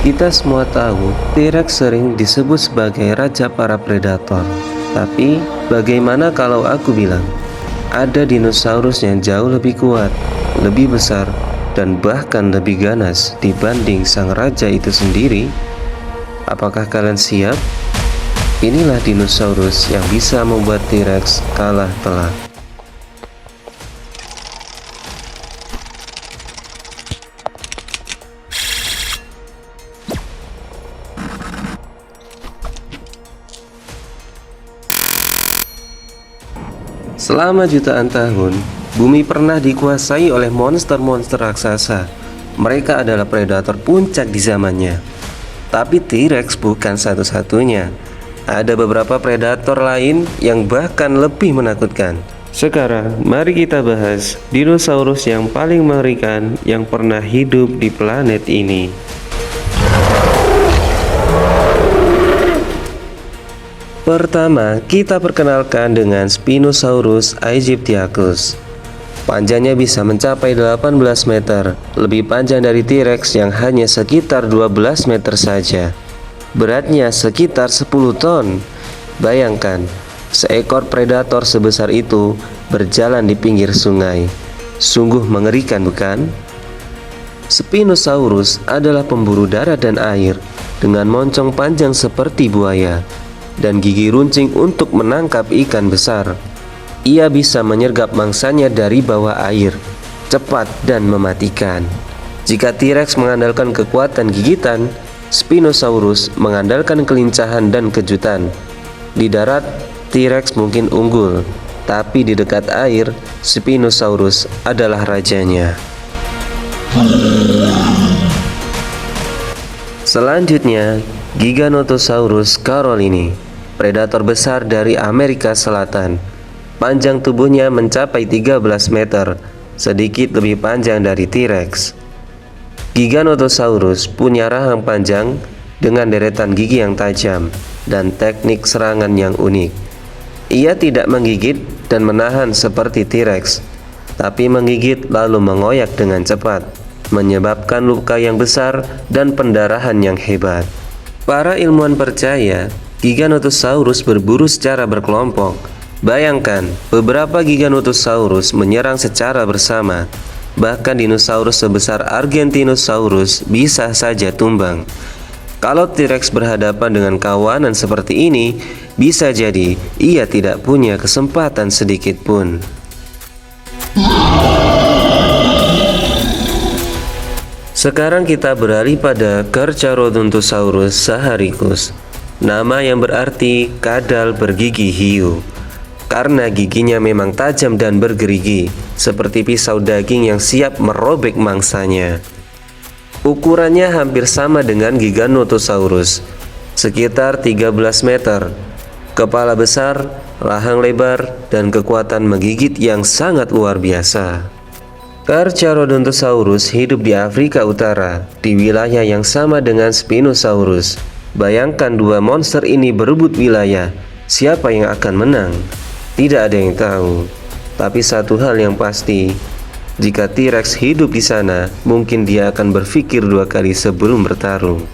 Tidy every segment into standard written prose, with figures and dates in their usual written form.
Kita semua tahu T-Rex sering disebut sebagai raja para predator. Tapi bagaimana kalau aku bilang ada dinosaurus yang jauh lebih kuat, lebih besar, dan bahkan lebih ganas dibanding sang raja itu sendiri? Apakah kalian siap? Inilah dinosaurus yang bisa membuat T-Rex kalah telak. Selama jutaan tahun, bumi pernah dikuasai oleh monster-monster raksasa. Mereka adalah predator puncak di zamannya. Tapi T-Rex bukan satu-satunya. Ada beberapa predator lain yang bahkan lebih menakutkan. Sekarang, mari kita bahas dinosaurus yang paling mengerikan yang pernah hidup di planet ini. Pertama, kita perkenalkan dengan Spinosaurus aegyptiacus. Panjangnya bisa mencapai 18 meter, lebih panjang dari T-Rex yang hanya sekitar 12 meter saja. Beratnya sekitar 10 ton. Bayangkan, seekor predator sebesar itu berjalan di pinggir sungai. Sungguh mengerikan, bukan? Spinosaurus adalah pemburu darat dan air dengan moncong panjang seperti buaya dan gigi runcing untuk menangkap ikan besar. Ia bisa menyergap mangsanya dari bawah air, cepat dan mematikan. Jika T-Rex mengandalkan kekuatan gigitan, Spinosaurus mengandalkan kelincahan dan kejutan. Di darat, T-Rex mungkin unggul, tapi di dekat air, Spinosaurus adalah rajanya. Selanjutnya, Giganotosaurus carolini, predator besar dari Amerika Selatan. Panjang tubuhnya mencapai 13 meter, sedikit lebih panjang dari T-Rex. Giganotosaurus punya rahang panjang dengan deretan gigi yang tajam dan teknik serangan yang unik. Ia tidak menggigit dan menahan seperti T-Rex, tapi menggigit lalu mengoyak dengan cepat, menyebabkan luka yang besar dan pendarahan yang hebat. Para ilmuwan percaya Giganotosaurus berburu secara berkelompok. Bayangkan, beberapa Giganotosaurus menyerang secara bersama. Bahkan dinosaurus sebesar Argentinosaurus bisa saja tumbang. Kalau T-Rex berhadapan dengan kawanan seperti ini, bisa jadi ia tidak punya kesempatan sedikit pun. Sekarang kita beralih pada Carcharodontosaurus saharicus, nama yang berarti kadal bergigi hiu. Karena giginya memang tajam dan bergerigi, seperti pisau daging yang siap merobek mangsanya. Ukurannya hampir sama dengan Giganotosaurus, sekitar 13 meter. Kepala besar, rahang lebar, dan kekuatan menggigit yang sangat luar biasa. Carcharodontosaurus hidup di Afrika Utara, di wilayah yang sama dengan Spinosaurus. Bayangkan dua monster ini berebut wilayah. Siapa yang akan menang? Tidak ada yang tahu. Tapi satu hal yang pasti, jika T-Rex hidup di sana, mungkin dia akan berpikir dua kali sebelum bertarung.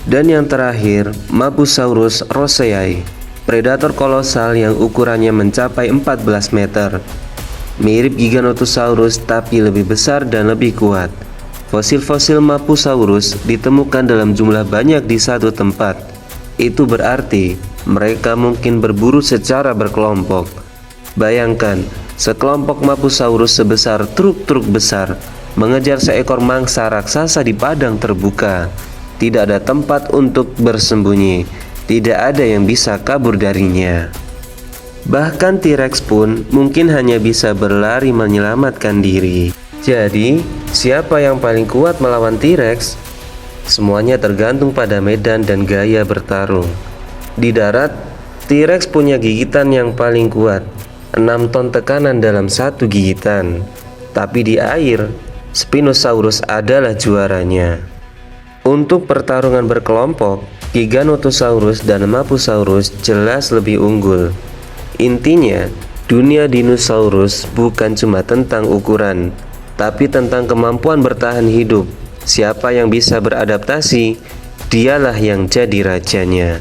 Dan yang terakhir, Mapusaurus roseae, predator kolosal yang ukurannya mencapai 14 meter. Mirip Giganotosaurus tapi lebih besar dan lebih kuat. Fosil-fosil Mapusaurus ditemukan dalam jumlah banyak di satu tempat. Itu berarti mereka mungkin berburu secara berkelompok. Bayangkan, sekelompok Mapusaurus sebesar truk-truk besar mengejar seekor mangsa raksasa di padang terbuka. Tidak ada tempat untuk bersembunyi. Tidak ada yang bisa kabur darinya. Bahkan T-Rex pun mungkin hanya bisa berlari menyelamatkan diri. Jadi, siapa yang paling kuat melawan T-Rex? Semuanya tergantung pada medan dan gaya bertarung. Di darat, T-Rex punya gigitan yang paling kuat, 6 ton tekanan dalam satu gigitan. Tapi di air, Spinosaurus adalah juaranya. Untuk pertarungan berkelompok, Giganotosaurus dan Mapusaurus jelas lebih unggul. Intinya, Dunia dinosaurus bukan cuma tentang ukuran, tapi tentang kemampuan bertahan hidup. Siapa yang bisa beradaptasi, dialah yang jadi rajanya.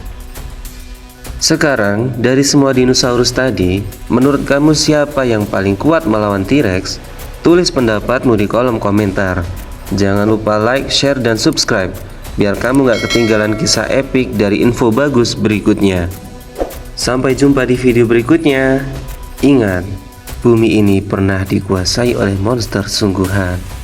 Sekarang, dari semua dinosaurus tadi, menurut kamu siapa yang paling kuat melawan T-Rex? Tulis pendapatmu di kolom komentar. Jangan lupa like, share, dan subscribe, biar kamu gak ketinggalan kisah epik dari info bagus berikutnya. Sampai jumpa di video berikutnya. Ingat, bumi ini pernah dikuasai oleh monster sungguhan.